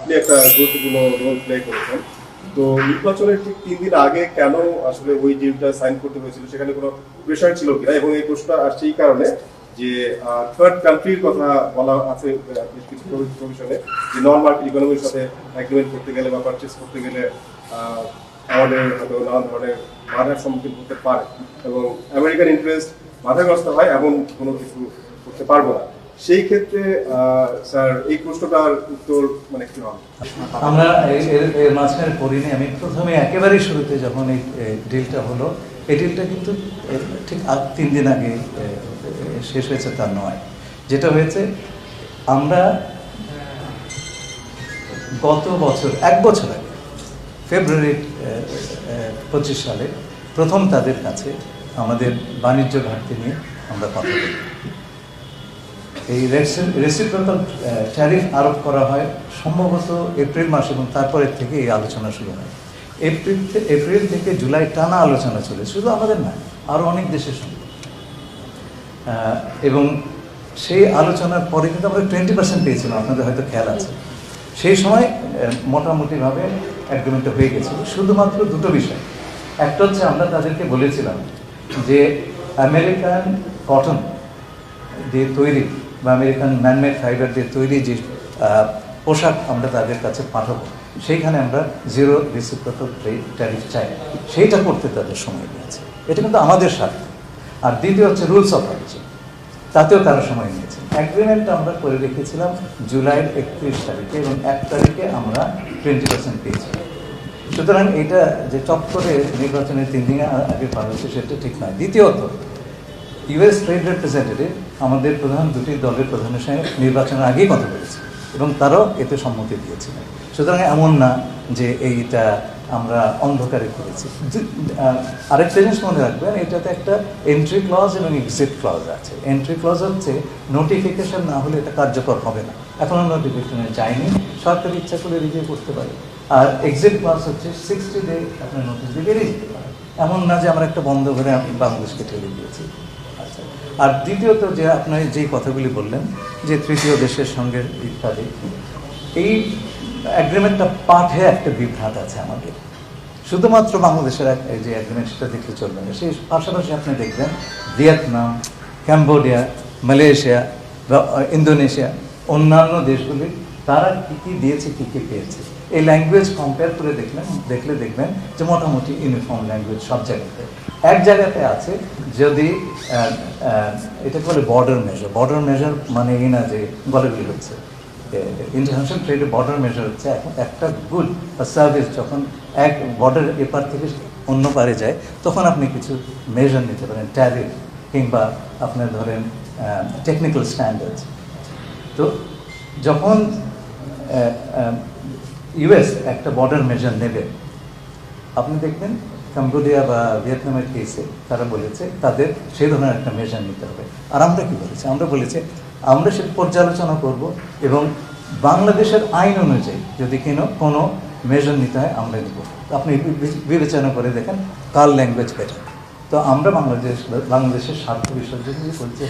আপনি একটা গুরুত্বপূর্ণ রোল প্লে করেছেন। তো নির্বাচনের ঠিক 3 দিন আগে কেন আসলে ওই ডিলটা সাইন করতে হয়েছিল, সেখানে কোনো প্রেশার ছিল কিনা? এবং এই প্রশ্নটা আসছে এই কারণে যে থার্ড কান্ট্রির কথা বলা আছে বেশ কিছু প্রভিশনে, যে নন মার্কেট ইকোনমির সাথে এগ্রিমেন্ট করতে গেলে বা পারচেস করতে গেলে আমাদের হয়তো নানা ধরনের বাধার সম্মুখীন হতে পারে, এবং আমেরিকান ইন্টারেস্ট বাধাগ্রস্ত হয় এমন কোনো কিছু করতে পারবো না। সেই ক্ষেত্রে স্যার এই প্রশ্নটার উত্তর মানে কি হবে? আমরা এর মাঝখানে পড়িনি। আমি প্রথমে একেবারেই শুরুতে যখন এই ডিলটা হলো, এই ডিলটা কিন্তু ঠিক 3 দিন আগে শেষ হয়েছে তা নয়। যেটা হয়েছে, আমরা গত বছর 1 বছর আগে ফেব্রুয়ারি 25 সালে প্রথম তাদের কাছে আমাদের বাণিজ্য ঘাটতি নিয়ে আমরা কথা বলি। এই রেসিপ্রোকাল ট্যারিফ আরোপ করা হয় সম্ভবত এপ্রিল মাস, এবং তারপরের থেকে এই আলোচনা শুরু হয়। এপ্রিল থেকে জুলাই টানা আলোচনা চলে, শুধু আমাদের না, আরও অনেক দেশের সঙ্গে। এবং সেই আলোচনার পরে কিন্তু আমরা 20% পেয়েছিলাম, আপনাদের হয়তো খেয়াল আছে। সেই সময় মোটামুটিভাবে অ্যাগ্রিমেন্টটা হয়ে গেছিল শুধুমাত্র দুটো বিষয়। একটা হচ্ছে, আমরা তাদেরকে বলেছিলাম যে আমেরিকান কটন দিয়ে তৈরি বা আমেরিকান ম্যানমেড ফাইবার দিয়ে তৈরি যে পোশাক আমরা তাদের কাছে পাঠাবো, সেইখানে আমরা জিরো রেসিপ্রোকাল ট্যারিফ চাই। সেইটা করতে তাদের সময় নিয়েছে, এটা কিন্তু আমাদের স্বার্থ। আর দ্বিতীয় হচ্ছে রুলস অফ অরিজিন, তাতেও তারা সময় নিয়েছে। অ্যাগ্রিমেন্ট আমরা করে রেখেছিলাম জুলাইয়ের 31 তারিখে, এবং 1 তারিখে আমরা 20% পেয়েছি। সুতরাং এটা যে চট করে নির্বাচনের 3 দিন আগে পার হচ্ছে, সেটা ঠিক নয়। দ্বিতীয়ত, ইউএস ট্রেড রিপ্রেজেন্টেটিভ আমাদের দুটি দলের প্রধানের সঙ্গে নির্বাচনের আগেই কথা বলেছে, এবং তারাও এতে সম্মতি দিয়েছিলেন। সুতরাং এমন না যে এইটা আমরা অন্ধকারে করেছি। আরেকটা জিনিস মনে রাখবেন, এটাতে একটা এন্ট্রি ক্লজ এবং এক্সিট ক্লজ আছে। এন্ট্রি ক্লজ হচ্ছে নোটিফিকেশন না হলে এটা কার্যকর হবে না, এখনও নোটিফিকেশনে যায়নি, সরকার ইচ্ছা করে রিভিউ করতে পারে। আর এক্সিট ক্লজ হচ্ছে 60 ডে আপনার নোটিশ দিয়ে বেরিয়ে যেতে পারে, এমন না যে আমরা একটা বন্ধ করে বাংলাদেশকে ঠেলে দিয়েছি। আচ্ছা, আর দ্বিতীয়ত যে আপনার যেই কথাগুলি বললেন যে তৃতীয় দেশের সঙ্গে ইত্যাদি, এই অ্যাগ্রিমেন্টটা পাঠে একটা বিভ্রাট আছে আমাদের। শুধুমাত্র বাংলাদেশের যে অ্যাগ্রিমেন্ট, সেটা দেখতে চলবে না। সেই পাশাপাশি আপনি দেখবেন ভিয়েতনাম, ক্যাম্বোডিয়া, মালয়েশিয়া বা ইন্দোনেশিয়া, অন্যান্য দেশগুলি তারা কী কী দিয়েছে, কী কী পেয়েছে, এই ল্যাঙ্গুয়েজ কম্পেয়ার করে দেখলে দেখবেন যে মোটামুটি ইউনিফর্ম ল্যাঙ্গুয়েজ সব জায়গাতে। এক জায়গাতে আছে, যদি এটাকে বলে বর্ডার মেজার মানে এই না যে গলেগুলি হচ্ছে। ইন্টারন্যাশনাল ট্রেডে বর্ডার মেজার হচ্ছে এখন একটা গুড বা সার্ভিস যখন এক বর্ডার এপার থেকে অন্য পারে যায়, তখন আপনি কিছু মেজার নিতে পারেন, ট্যারিফ কিংবা আপনার ধরেন টেকনিক্যাল স্ট্যান্ডার্ডস। তো যখন ইউএস একটা বর্ডার মেজার নেবে, আপনি দেখবেন কম্বোডিয়া বা ভিয়েতনামের কেসে তারা বলেছে তাদের সেই ধরনের একটা মেজার নিতে হবে। আর আমরা কী বলেছি? আমরা বলেছি আমরা সে পর্যালোচনা করব, এবং বাংলাদেশের আইন অনুযায়ী যদি কোনো মেজার নিতে হয় আমরা নিব। আপনি বিবেচনা করে দেখেন কার ল্যাঙ্গুয়েজ বেটার। তো আমরা বাংলাদেশের স্বার্থ বিসর্জন করছি।